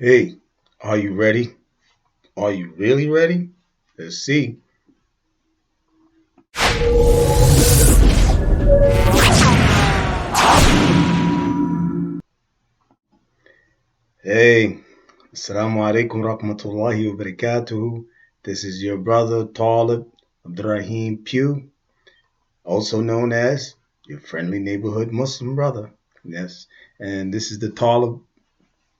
Hey, are you ready? Are you really ready? Let's see. Hey, Assalamu alaikum rahmatullahi wa barakatuhu. This is your brother Taalib Abdur Rahim Pugh, also known as your friendly neighborhood Muslim brother. Yes, and this is the Taalib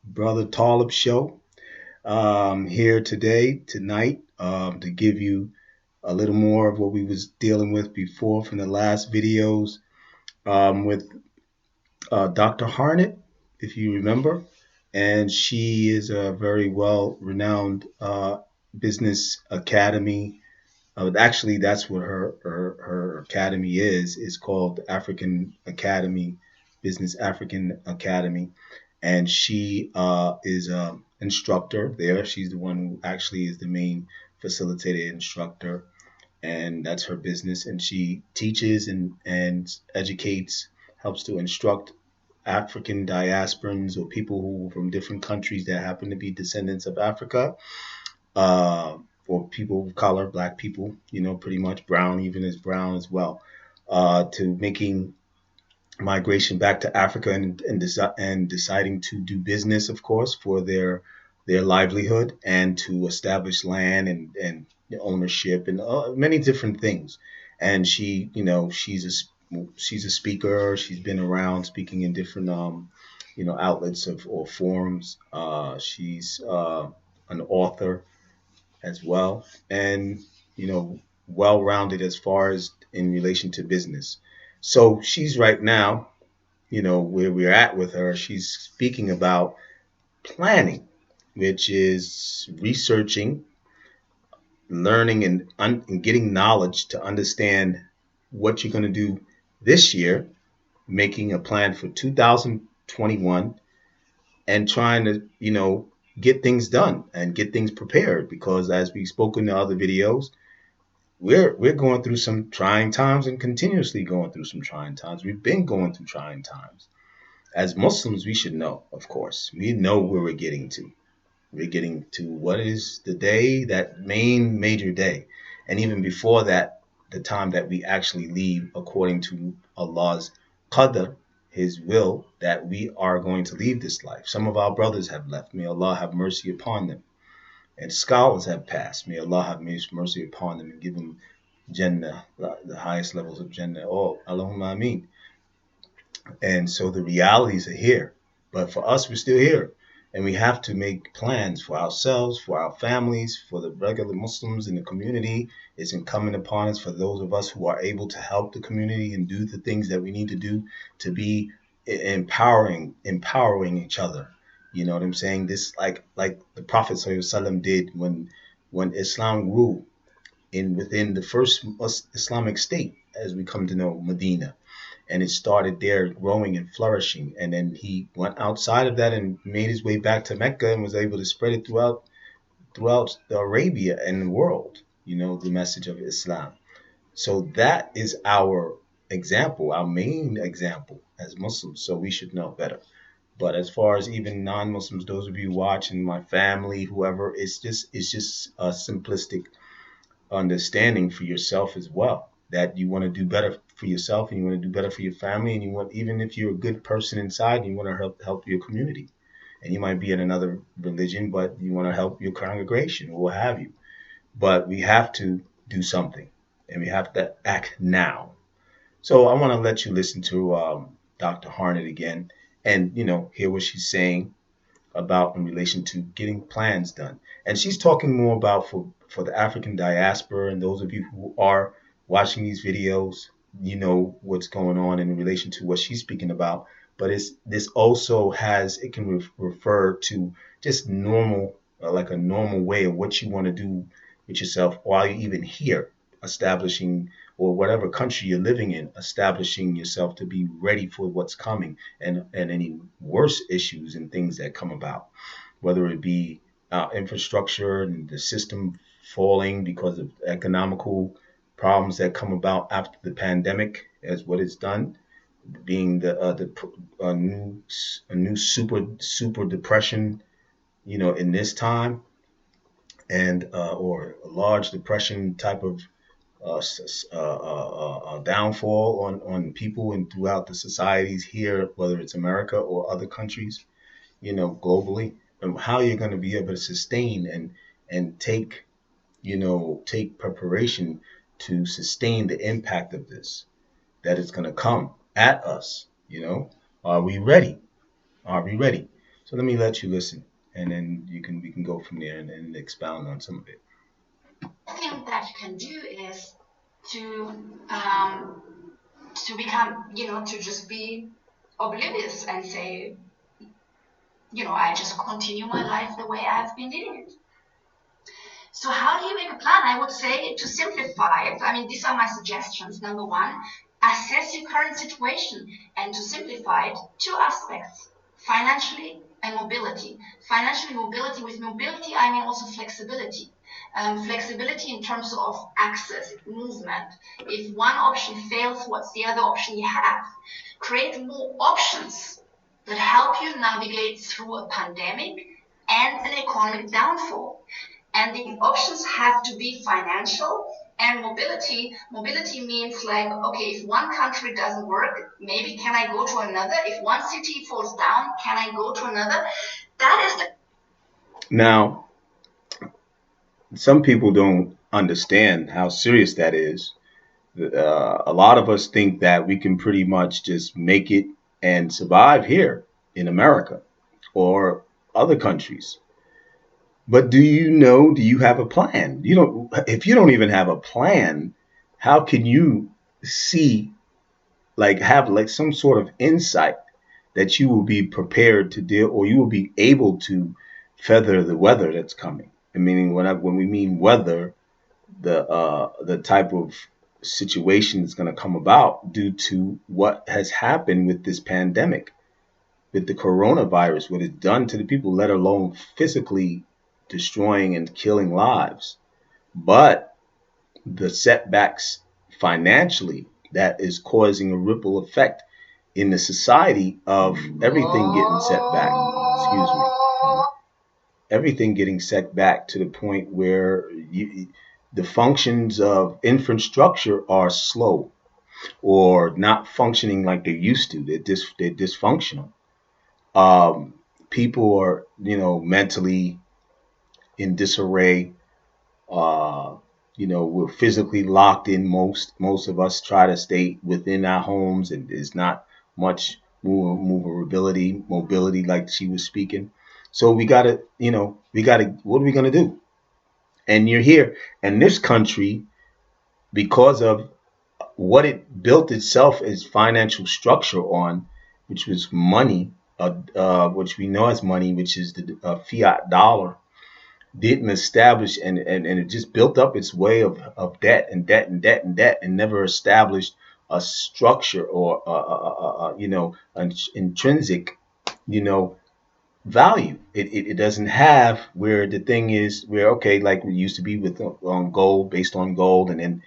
Brother Taalib Show. Here tonight, to give you a little more of what we was dealing with before from the last videos with Dr. Harnet, if you remember, and she is a very well renowned business academy. Actually, that's what her academy is. It's called African Academy, Business African Academy, and she is an instructor there. She's the one who actually is the main facilitator instructor, and that's her business. And she teaches and educates, helps to instruct African diasporans or people who from different countries that happen to be descendants of Africa, uh, or people of color, black people, pretty much brown, even as brown as well, to making migration back to Africa and deciding to do business, of course, for their livelihood and to establish land and ownership and many different things. And she, she's a speaker. She's been around speaking in different outlets or forums. She's an author as well, and well rounded as far as in relation to business. So she's right now, where we're at with her, she's speaking about planning, which is researching, learning, and getting knowledge to understand what you're going to do this year, making a plan for 2021, and trying to, get things done and get things prepared. Because as we spoke in the other videos, we're going through some trying times and continuously going through some trying times. We've been going through trying times. As Muslims, we should know, of course. We know where we're getting to. We're getting to what is the day, that main major day. And even before that, the time that we actually leave according to Allah's qadr, His will, that we are going to leave this life. Some of our brothers have left. May Allah have mercy upon them. And scholars have passed. May Allah have mercy upon them and give them Jannah, the highest levels of Jannah. Oh, Allahumma Ameen. And so the realities are here. But for us, we're still here. And we have to make plans for ourselves, for our families, for the regular Muslims in the community. It's incumbent upon us, for those of us who are able to help the community and do the things that we need to do, to be empowering each other. You know what I'm saying? This like the Prophet ﷺ did when Islam grew in within the first Islamic state, as we come to know, Medina, and it started there growing and flourishing. And then he went outside of that and made his way back to Mecca and was able to spread it throughout Arabia and the world. The message of Islam. So that is our example, our main example as Muslims. So we should know better. But as far as even non-Muslims, those of you watching, my family, whoever, it's just a simplistic understanding for yourself as well, that you want to do better for yourself and you want to do better for your family, and you want, even if you're a good person inside, you want to help your community, and you might be in another religion but you want to help your congregation or what have you. But we have to do something, and we have to act now. So I want to let you listen to Dr. Harnet again, and hear what she's saying about in relation to getting plans done. And she's talking more about for the African diaspora, and those of you who are watching these videos, you know what's going on in relation to what she's speaking about. But this also has, it can refer to just normal, like a normal way of what you want to do with yourself while you're even here, establishing, or whatever country you're living in, establishing yourself to be ready for what's coming, and any worse issues and things that come about, whether it be infrastructure and the system falling because of economical problems that come about after the pandemic, as what it's done, being the new super depression in this time, and or a large depression type of downfall on people and throughout the societies here, whether it's America or other countries, globally, and how you're going to be able to sustain and take preparation to sustain the impact of this that is going to come at us. Are we ready? Are we ready? So let me let you listen, and then we can go from there and expound on some of it. The thing that you can do is to um, to become, to just be oblivious and say, I just continue my life the way I've been living it. So how do you make a plan? I would say, to simplify it, these are my suggestions. Number one, assess your current situation, and to simplify it, two aspects: financially and mobility. Financially, mobility. With mobility, I mean also flexibility. Flexibility in terms of access, movement. If one option fails, what's the other option you have? Create more options that help you navigate through a pandemic and an economic downfall. And the options have to be financial and mobility. Mobility means, like, okay, if one country doesn't work, maybe can I go to another? If one city falls down, can I go to another? That is the. Now, some people don't understand how serious that is. A lot of us think that we can pretty much just make it and survive here in America or other countries. But do you have a plan? If you don't even have a plan, how can you see, like, have like some sort of insight that you will be prepared to deal, or you will be able to feather the weather that's coming? I mean, when we mean weather, the type of situation that's going to come about due to what has happened with this pandemic, with the coronavirus, what it's done to the people, let alone physically destroying and killing lives, but the setbacks financially that is causing a ripple effect in the society of everything getting set back. Excuse me. Everything getting set back to the point where the functions of infrastructure are slow or not functioning like they used to. They're dysfunctional. Um, People are, mentally in disarray. Uh, we're physically locked in. Most of us try to stay within our homes, and there's not much mobility, like she was speaking. So we gotta. What are we gonna do? And you're here, and this country, because of what it built itself as financial structure on, which was money, which we know as money, which is the fiat dollar, didn't establish, and it just built up its way of debt and debt and debt and debt, and never established a structure or an intrinsic you know value. It doesn't have, where the thing is, where, okay, like we used to be with on gold, based on gold, and then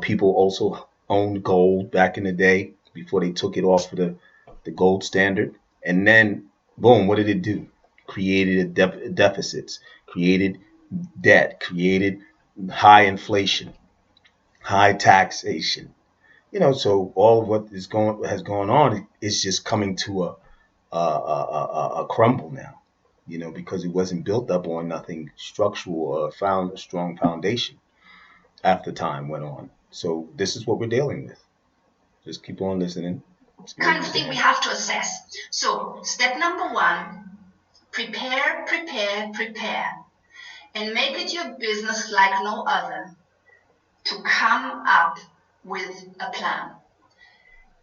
people also owned gold back in the day before they took it off of the gold standard. And then boom, what did it do? Created deficits, created debt, created high inflation, high taxation. So all of what has gone on is just coming to a crumble now. Because it wasn't built up on nothing structural or found a strong foundation after time went on. So this is what we're dealing with. Just keep on listening. Kind of thing we have to assess. So step number one: prepare, prepare, prepare, and make it your business like no other to come up with a plan.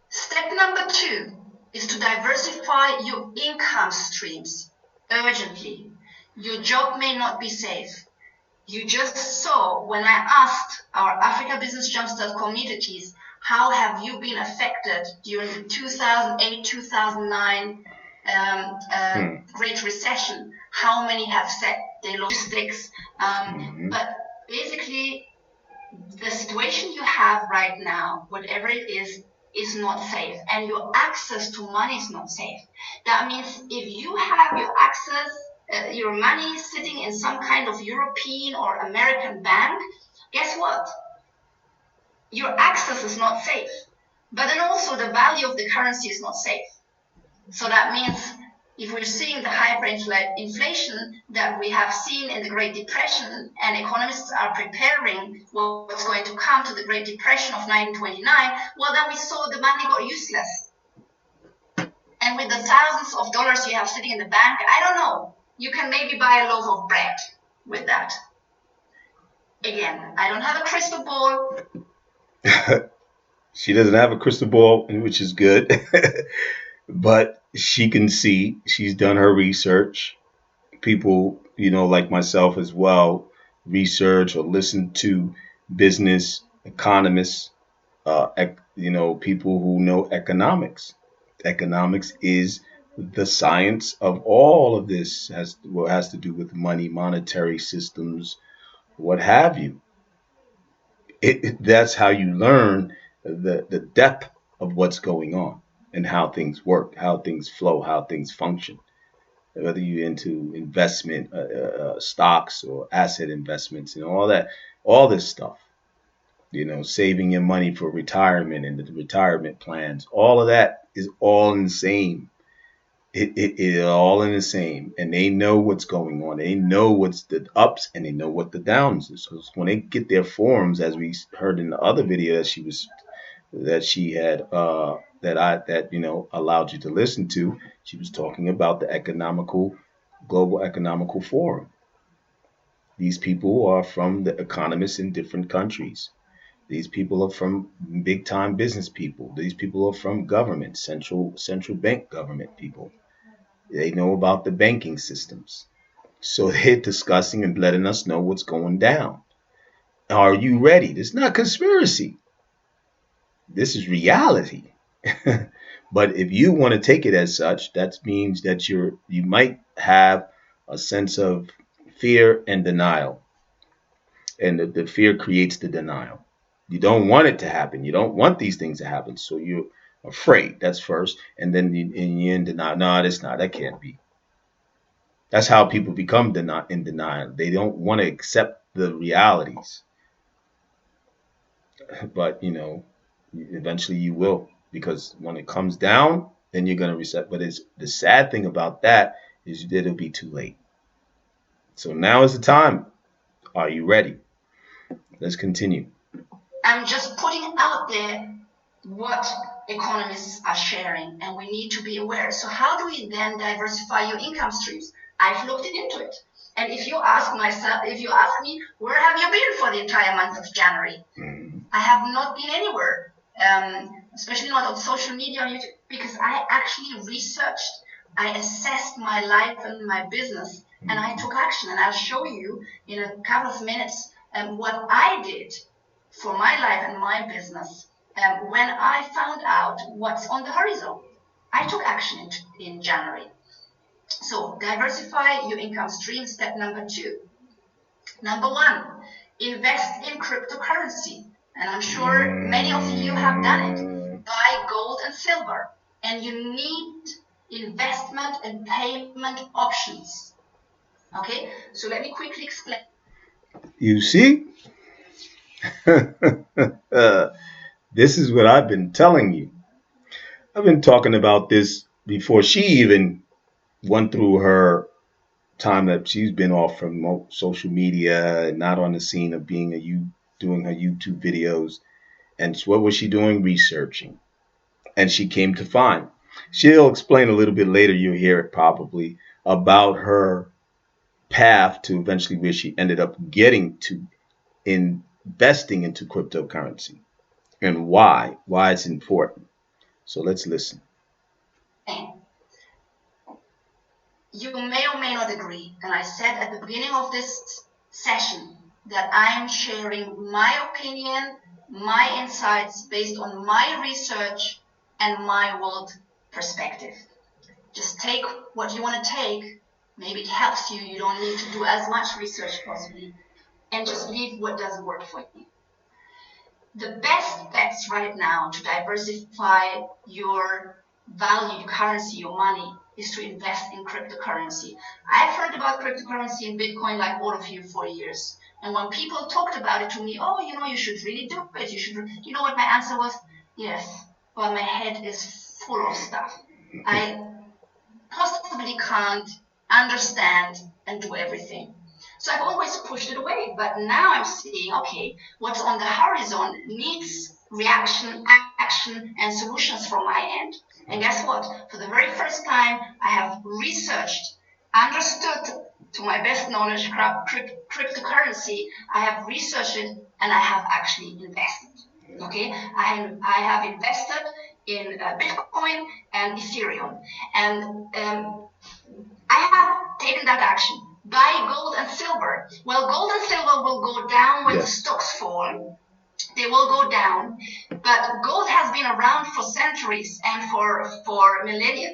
Step number two is to diversify your income streams urgently. Your job may not be safe. You just saw when I asked our Africa Business Jumpstart communities, how have you been affected during the 2008-2009 Great Recession? How many have said they logistics? But basically, the situation you have right now, whatever it is not safe, and your access to money is not safe. That means if you have your access your money sitting in some kind of European or American bank, guess what? Your access is not safe. But then also the value of the currency is not safe. So that means if we're seeing the hyperinflation that we have seen in the Great Depression, and economists are preparing what's going to come to the Great Depression of 1929, well, then we saw the money got useless. And with the thousands of dollars you have sitting in the bank, I don't know, you can maybe buy a loaf of bread with that. Again, I don't have a crystal ball. She doesn't have a crystal ball, which is good, but she can see. She's done her research. People, like myself as well, research or listen to business economists, people who know economics. Economics is the science of all of this, has to do with money, monetary systems, what have you. That's how you learn the depth of what's going on and how things work, how things flow, how things function. Whether you're into investment, stocks or asset investments and all that, all this stuff, saving your money for retirement and the retirement plans, all of that is all in the same. It all in the same, and they know what's going on. They know what's the ups and they know what the downs is. So when they get their forums, as we heard in the other video that she had that allowed you to listen to, she was talking about the global economical forum. These people are from the economists in different countries. These people are from big time business people. These people are from government, central bank government people. They know about the banking systems. So they're discussing and letting us know what's going down. Are you ready? This is not conspiracy. This is reality. But if you want to take it as such, that means that you might have a sense of fear and denial. And the fear creates the denial. You don't want it to happen. You don't want these things to happen. So you're afraid. That's first. And then you're in denial. No, that's not. That can't be. That's how people become in denial. They don't want to accept the realities. But, eventually you will. Because when it comes down, then you're going to reset. But the sad thing about that is that it'll be too late. So now is the time. Are you ready? Let's continue. I'm just putting out there what economists are sharing, and we need to be aware. So how do we then diversify your income streams? I've looked into it. And if you ask me, where have you been for the entire month of January? I have not been anywhere, especially not on social media or YouTube, because I actually researched, I assessed my life and my business, and I took action. And I'll show you in a couple of minutes what I did for my life and my business when I found out what's on the horizon. I took action in January. So diversify your income stream, step number 2. Number 1, invest in cryptocurrency. And I'm sure many of you have done it. Buy gold and silver. And you need investment and payment options. Okay, so let me quickly explain. You see? This is what I've been telling you. I've been talking about this before she even went through her time that she's been off from social media and not on the scene of doing her YouTube videos. And what was she doing? Researching. And she came to find. She'll explain a little bit later, you'll hear it probably, about her path to eventually where she ended up getting to investing into cryptocurrency and why it's important. So let's listen. You may or may not agree, and I said at the beginning of this session that I'm sharing my opinion, my insights based on my research and my world perspective. Just take what you want to take. Maybe it helps you. You don't need to do as much research possibly, and just leave what doesn't work for you. The best bets right now to diversify your value, your currency, your money is to invest in cryptocurrency. I've heard about cryptocurrency and Bitcoin like all of you for years. And when people talked about it to me, oh, you should really do it. You know what my answer was? Yes, but my head is full of stuff. I possibly can't understand and do everything. So I've always pushed it away. But now I'm seeing, okay, what's on the horizon needs reaction, action, and solutions from my end. And guess what? For the very first time, I have researched, understood to my best knowledge cryptocurrency. I have researched it and I have actually invested. Okay, I have invested in Bitcoin and Ethereum, and I have taken that action. Buy gold and silver. Well, gold and silver will go down when the stocks fall. They will go down, but gold has been around for centuries and for millennia.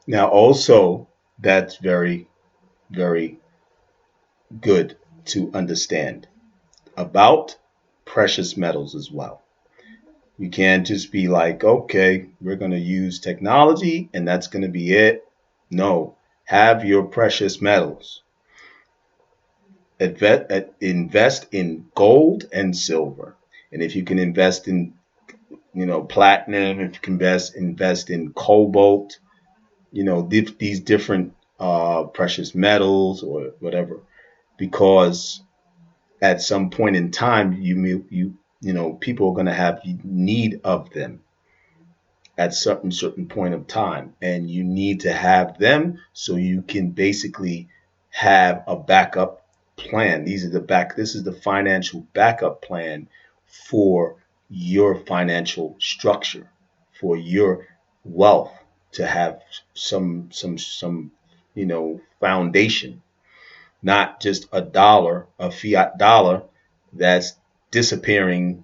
Now, also, that's very, very good to understand about precious metals as well. You can't just be like, okay, we're going to use technology and that's going to be it. No, have your precious metals. Invest in gold and silver. And if you can invest in, platinum, if you can invest in cobalt, these different precious metals or whatever, because at some point in time, people are going to have need of them at certain point of time, and you need to have them so you can basically have a backup plan. This is the financial backup plan for your financial structure, for your wealth, to have some foundation, not just a fiat dollar that's disappearing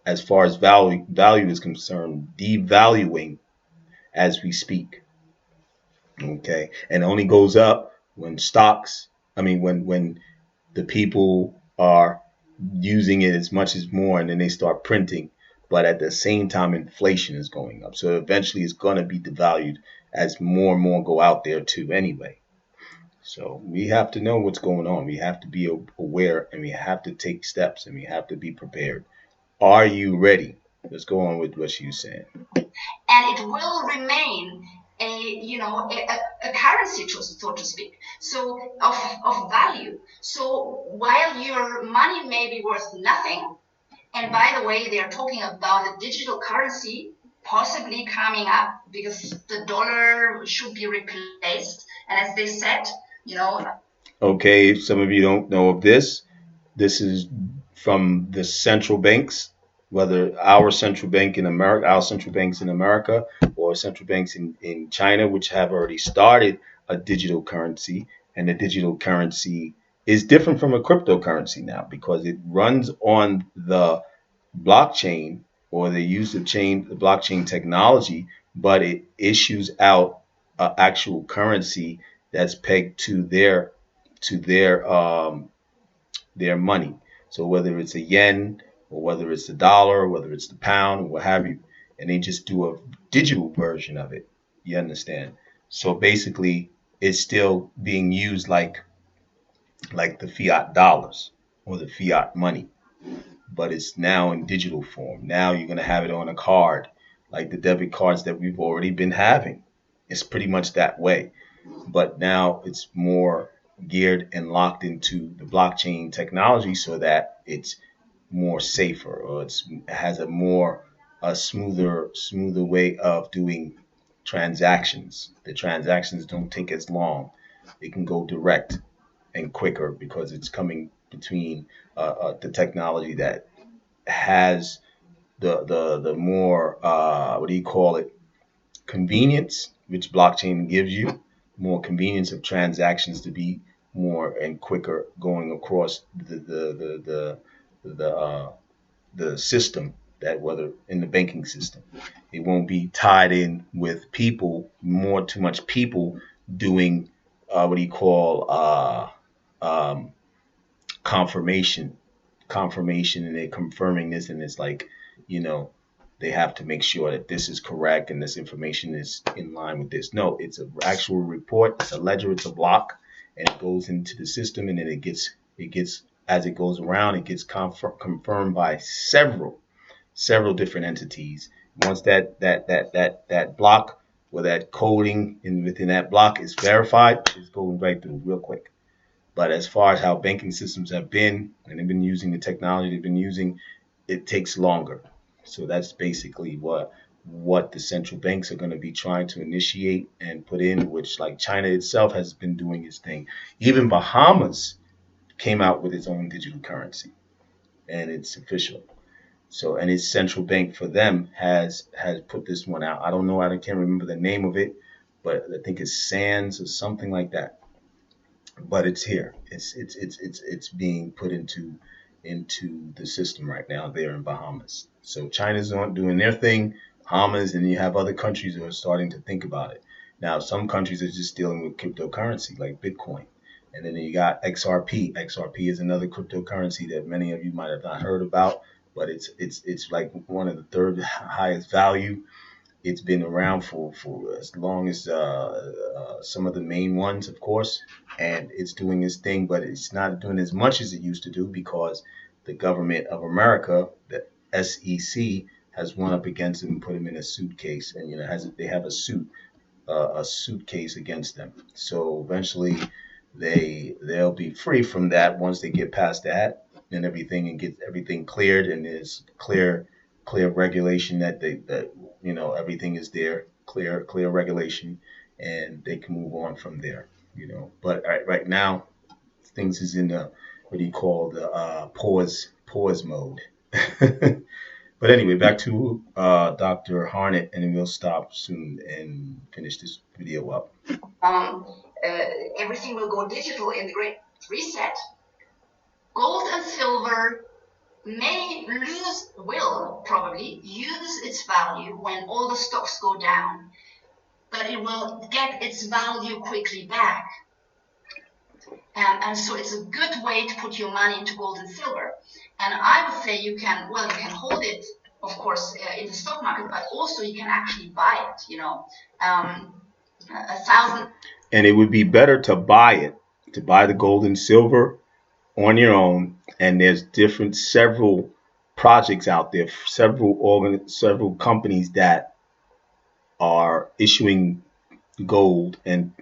as far as value is concerned, devaluing as we speak. Okay, and it only goes up when stocks. I mean, when the people are using it as much as more, and then they start printing. But at the same time, inflation is going up, so eventually it's going to be devalued as more and more go out there too. Anyway, so we have to know what's going on. We have to be aware, and we have to take steps, and we have to be prepared. Are you ready? Let's go on with what she's saying. And it will remain a currency, so to speak, so of value. So while your money may be worth nothing, and by the way, they're talking about a digital currency possibly coming up because the dollar should be replaced, and as they said, Okay, if some of you don't know of this, this is from the central banks, whether our central banks in America, or central banks in China, which have already started a digital currency. And the digital currency is different from a cryptocurrency now because it runs on the blockchain, or they use the blockchain technology, but it issues out an actual currency that's pegged to their money. So whether it's a yen, or whether it's the dollar, or whether it's the pound, or what have you, and they just do a digital version of it. You understand? So basically, it's still being used like the fiat dollars or the fiat money, but it's now in digital form. Now you're gonna have it on a card, like the debit cards that we've already been having. It's pretty much that way, but now it's more geared and locked into the blockchain technology so that it's more safer, or it has a smoother way of doing transactions. The transactions don't take as long. They can go direct and quicker because it's coming between the technology that has the more what do you call it, convenience, which blockchain gives you more convenience of transactions to be more and quicker going across the system, that whether in the banking system, it won't be tied in with people, more too much people doing what do you call um, confirmation, and they're confirming this, and it's like, you know they have to make sure that this is correct and this information is in line with this. No, it's an actual report. It's a ledger. It's a block, and it goes into the system, and then it gets as it goes around, it gets confirmed by several different entities. Once that block or that coding within that block is verified, it's going right through real quick. But as far as how banking systems have been, and they've been using the technology they've been using, it takes longer. So that's basically what the central banks are going to be trying to initiate and put in, which like China itself has been doing its thing. Even Bahamas came out with its own digital currency, and it's official. So, and its central bank for them has put this one out. I don't know, I can't remember the name of it, but I think it's Sands or something like that. But it's here. It's being put into the system right now there in Bahamas. So China's not doing their thing, Bahamas, and you have other countries who are starting to think about it. Now, some countries are just dealing with cryptocurrency like Bitcoin. And then you got XRP. XRP is another cryptocurrency that many of you might have not heard about, but it's like one of the third highest value. It's been around for as long as some of the main ones, of course, and it's doing its thing, but it's not doing as much as it used to do because the government of America, the SEC, has run up against them and put them in a suitcase, and they have a suitcase against them. So eventually, they'll be free from that once they get past that and everything, and get everything cleared, and there's clear regulation that everything is there, clear regulation, and they can move on from there. But right now things is in the what do you call the pause mode. But anyway, back to Dr. Harnet, and then we'll stop soon and finish this video up. Um, Everything will go digital in the Great Reset. Gold and silver will probably use its value when all the stocks go down, but it will get its value quickly back. And so it's a good way to put your money into gold and silver. And I would say you can hold it, of course, in the stock market, but also you can actually buy it, 1,000. And it would be better to buy the gold and silver on your own. And there's several projects out there, several companies that are issuing gold, and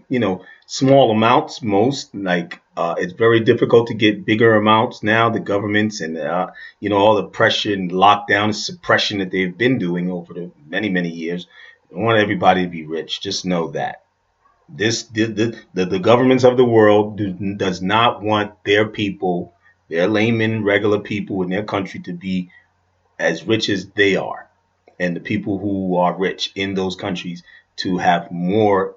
small amounts. Most like it's very difficult to get bigger amounts now. The governments and all the pressure and lockdown and suppression that they've been doing over the many years. They want everybody to be rich. Just know that the governments of the world does not want their people, their laymen, regular people in their country, to be as rich as they are, and the people who are rich in those countries to have more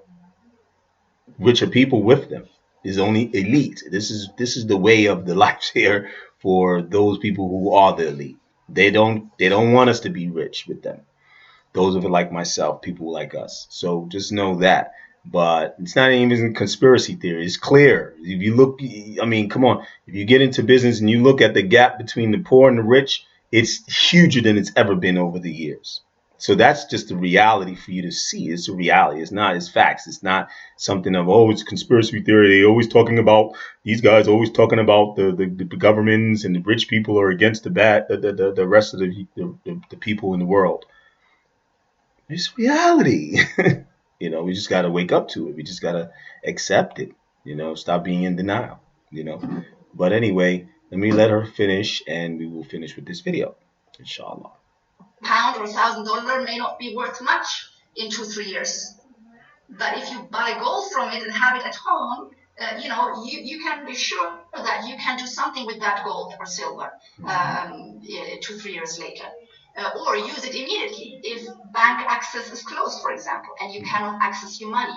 richer people with them. Is only elite. This is the way of the life here for those people who are the elite. They don't want us to be rich with them. Those of it like myself, people like us. So just know that. But it's not even a conspiracy theory. It's clear. If you look, I mean, come on. If you get into business and you look at the gap between the poor and the rich, it's huger than it's ever been over the years. So that's just the reality for you to see. It's a reality. It's not. It's facts. It's not something of, oh, it's conspiracy theory. They always talking about, these guys always talking about the governments and the rich people are against the rest of the people in the world. It's reality. We just got to wake up to it. We just got to accept it. Stop being in denial. But anyway, let her finish, and we will finish with this video, inshallah. Pound or $1,000 may not be worth much in 2-3 years, but if you buy gold from it and have it at home, you can be sure that you can do something with that gold or silver 2-3 years later. Or use it immediately if bank access is closed, for example, and you cannot access your money.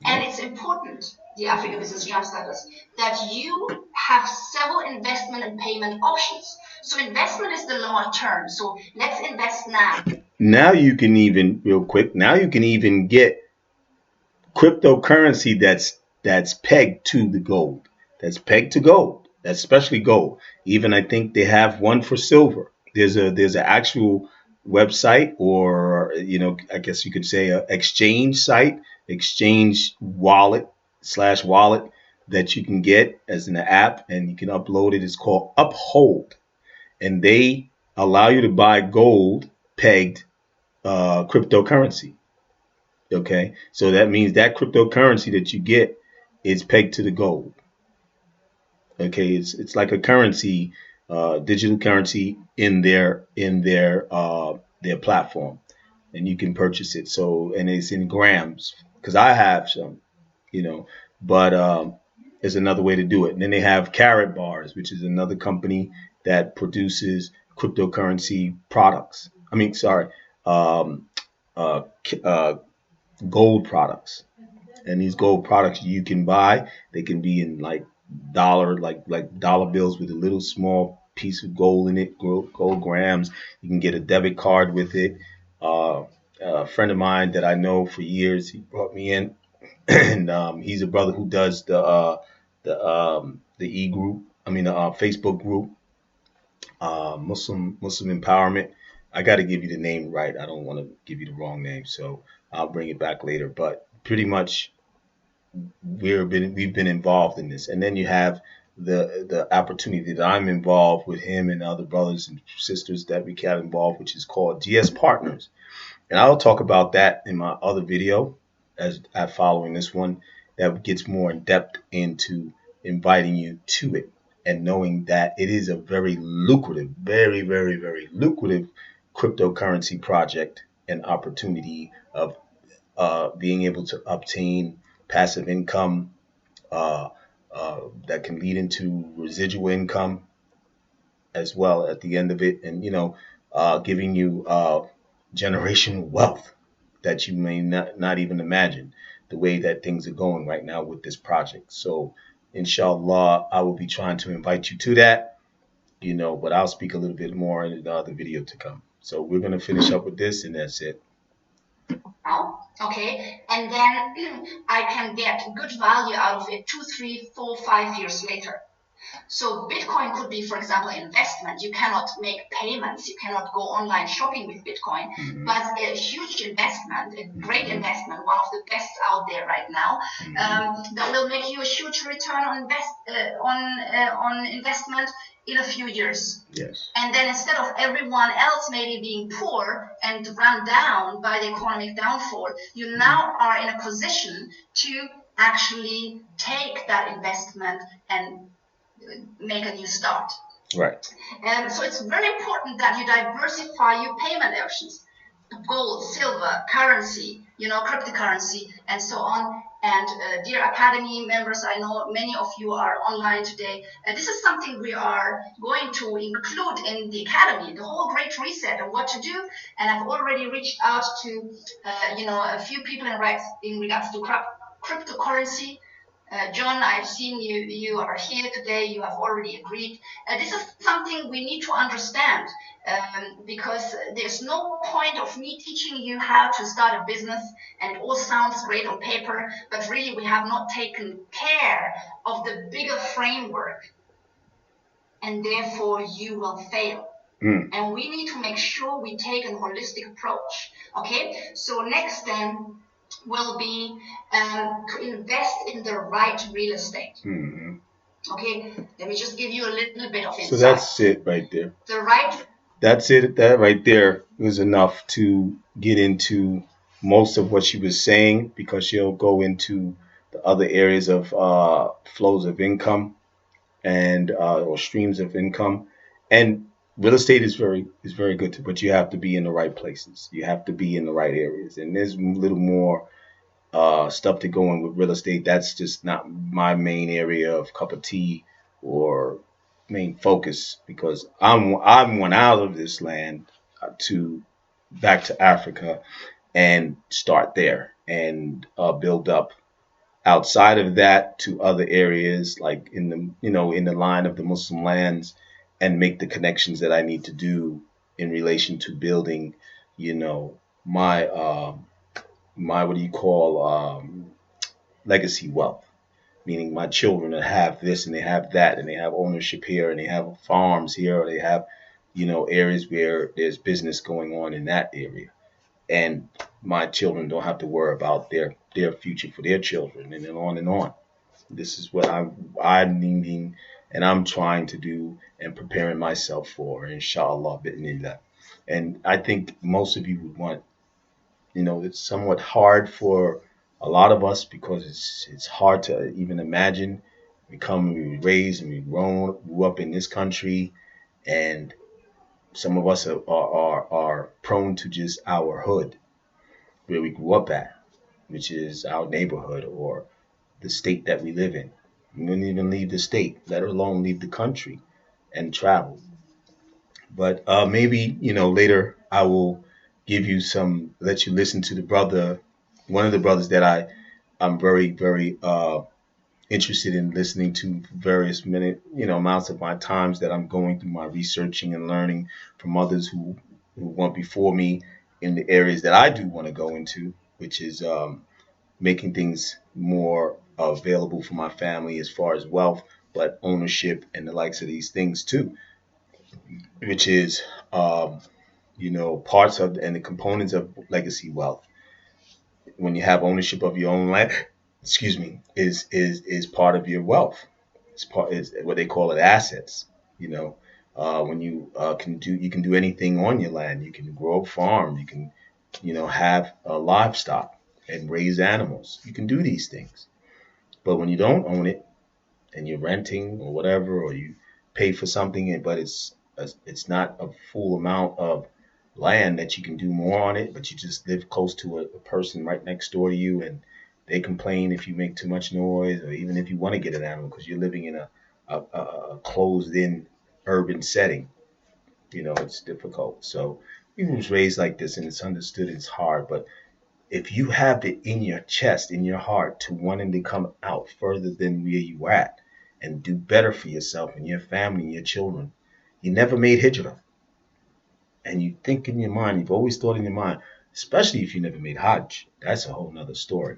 And it's important, the African Business Jam status, that you have several investment and payment options. So investment is the longer term. So let's invest now. Now you can even, real quick, get cryptocurrency that's pegged to the gold. That's pegged to gold. That's especially gold. Even I think they have one for silver. There's an actual website, or I guess you could say a exchange site, exchange wallet that you can get as an app, and you can upload it. It's called Uphold, and they allow you to buy gold pegged cryptocurrency. Okay, so that means that cryptocurrency that you get is pegged to the gold. Okay, it's like a currency, digital currency in their platform, and you can purchase it. So, and it's in grams because I have some, you know, but there's another way to do it. And then they have Carrot Bars, which is another company that produces cryptocurrency products. I mean, sorry, um, uh, gold products. And these gold products you can buy, they can be in like dollar bills with a little small piece of gold in it, gold grams. You can get a debit card with it. A friend of mine that I know for years, he brought me in, and he's a brother who does the e group. I mean, the Facebook group, Muslim Empowerment. I got to give you the name right. I don't want to give you the wrong name, so I'll bring it back later. But pretty much we've been involved in this, and then you have the opportunity that I'm involved with him and other brothers and sisters that we got involved, which is called GS Partners, and I'll talk about that in my other video as following this one that gets more in depth into inviting you to it and knowing that it is a very lucrative, very very very lucrative cryptocurrency project and opportunity of being able to obtain passive income uh, that can lead into residual income as well at the end of it, and giving you generational wealth that you may not even imagine the way that things are going right now with this project. So, inshallah, I will be trying to invite you to that, but I'll speak a little bit more in the other video to come. So, we're going to finish up with this, and that's it. Okay, and then I can get good value out of it 2, 3, 4, 5 years later. So Bitcoin could be, for example, an investment. You cannot make payments. You cannot go online shopping with Bitcoin, but a huge investment, a great investment, one of the best out there right now, that will make you a huge return on investment in a few years. Yes. And then instead of everyone else maybe being poor and run down by the economic downfall, you now are in a position to actually take that investment and make a new start. Right. So it's very important that you diversify your payment options. Gold, silver, currency, cryptocurrency, and so on. And dear Academy members, I know many of you are online today. This is something we are going to include in the Academy, the whole Great Reset and what to do. And I've already reached out to, a few people in regards to cryptocurrency. John, I've seen you are here today. You have already agreed. This is something we need to understand because there's no point of me teaching you how to start a business and it all sounds great on paper, but really we have not taken care of the bigger framework and therefore you will fail. And we need to make sure we take a holistic approach. Okay, so next then will be to invest in the right real estate. Okay, let me just give you a little bit of insight. So that's it right there. That's it. That right there was enough to get into most of what she was saying, because she'll go into the other areas of flows of income and or streams of income. And real estate is very good too, but you have to be in the right places. You have to be in the right areas. And there's a little more stuff to go in with real estate. That's just not my main area of cup of tea or main focus, because I'm one out of this land to back to Africa and start there and build up outside of that to other areas like in the line of the Muslim lands, and make the connections that I need to do in relation to building my my what do you call legacy wealth, meaning my children that have this and they have that and they have ownership here and they have farms here, or they have areas where there's business going on in that area, and my children don't have to worry about their future for their children, and then on and on. This is what I'm needing, and I'm trying to do and preparing myself for, inshallah, bi'nillah. And I think most of you would want, it's somewhat hard for a lot of us because it's hard to even imagine. We were raised and we grew up in this country, and some of us are prone to just our hood where we grew up at, which is our neighborhood or the state that we live in. We wouldn't even leave the state, let alone leave the country and travel. But maybe, later I will let you listen to one of the brothers that I'm very, very interested in listening to various amounts of my times that I'm going through my researching and learning from others who went before me in the areas that I do want to go into, which is making things more available for my family as far as wealth, but ownership and the likes of these things too, which is um, parts of and the components of legacy wealth. When you have ownership of your own land, excuse me, is part of your wealth. It's part is what they call it assets. You know, when you can do anything on your land. You can grow a farm. You can have livestock and raise animals. You can do these things. But when you don't own it and you're renting or whatever, or you pay for something, but it's not a full amount of land that you can do more on it, but you just live close to a person right next door to you, and they complain if you make too much noise, or even if you want to get an animal because you're living in a closed-in urban setting. It's difficult. So we was raised like this, and it's understood. It's hard, but if you have it in your chest, in your heart, to wanting to come out further than where you at and do better for yourself and your family and your children, you never made hijrah. And you think in your mind, you've always thought in your mind, especially if you never made hajj, that's a whole nother story.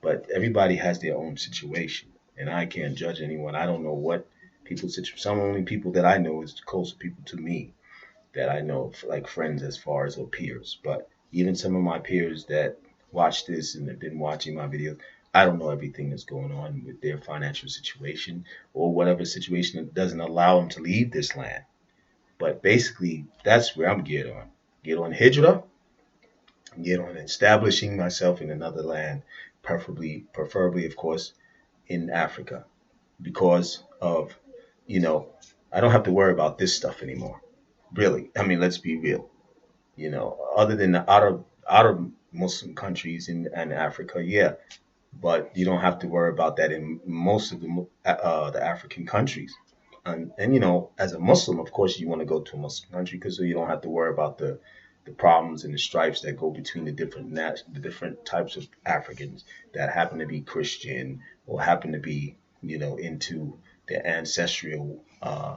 But everybody has their own situation. And I can't judge anyone. I don't know what people's situation. Some only people that I know is closer people to me that I know, like friends as far as or peers. But even some of my peers that watch this and have been watching my videos, I don't know everything that's going on with their financial situation or whatever situation that doesn't allow them to leave this land. But basically, that's where I'm geared on. Get on hijrah, get on establishing myself in another land, preferably, of course, in Africa, because of, you know, I don't have to worry about this stuff anymore. Really, I mean, let's be real. Other than the outer Muslim countries in Africa, yeah, but you don't have to worry about that in most of the African countries. And as a Muslim, of course, you want to go to a Muslim country because so you don't have to worry about the problems and the stripes that go between the different types of Africans that happen to be Christian or happen to be into their ancestral uh,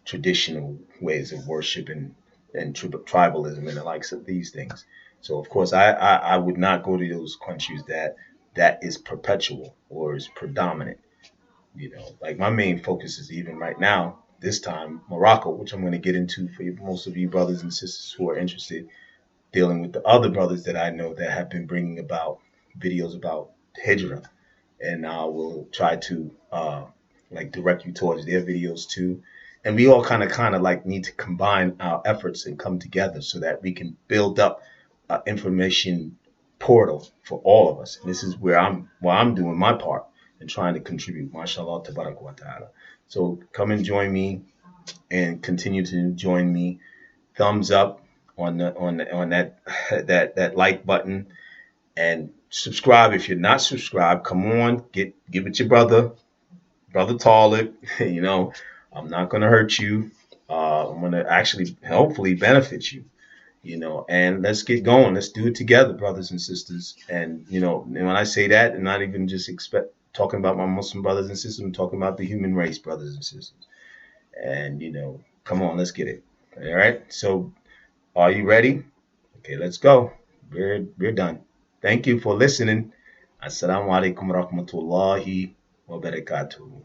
traditional ways of worship and tribalism and the likes of these things. So of course I would not go to those countries that is perpetual or is predominant. Like my main focus is even right now, this time, Morocco, which I'm going to get into for most of you brothers and sisters who are interested, dealing with the other brothers that I know that have been bringing about videos about Hijrah. And I will try to like direct you towards their videos too. And we all kind of like need to combine our efforts and come together so that we can build up an information portal for all of us. And this is where I'm doing my part and trying to contribute. MashaAllah, tabarak wa ta'ala. So come and join me and continue to join me. Thumbs up on that that like button, and subscribe if you're not subscribed. Come on, give it your brother Taalib. I'm not gonna hurt you. I'm gonna actually hopefully benefit you. And let's get going. Let's do it together, brothers and sisters. And and when I say that, I'm not even just talking about my Muslim brothers and sisters. I'm talking about the human race, brothers and sisters. And come on, let's get it. All right. So, are you ready? Okay, let's go. We're done. Thank you for listening. Assalamu alaikum rahmatullahi wa barakatuh.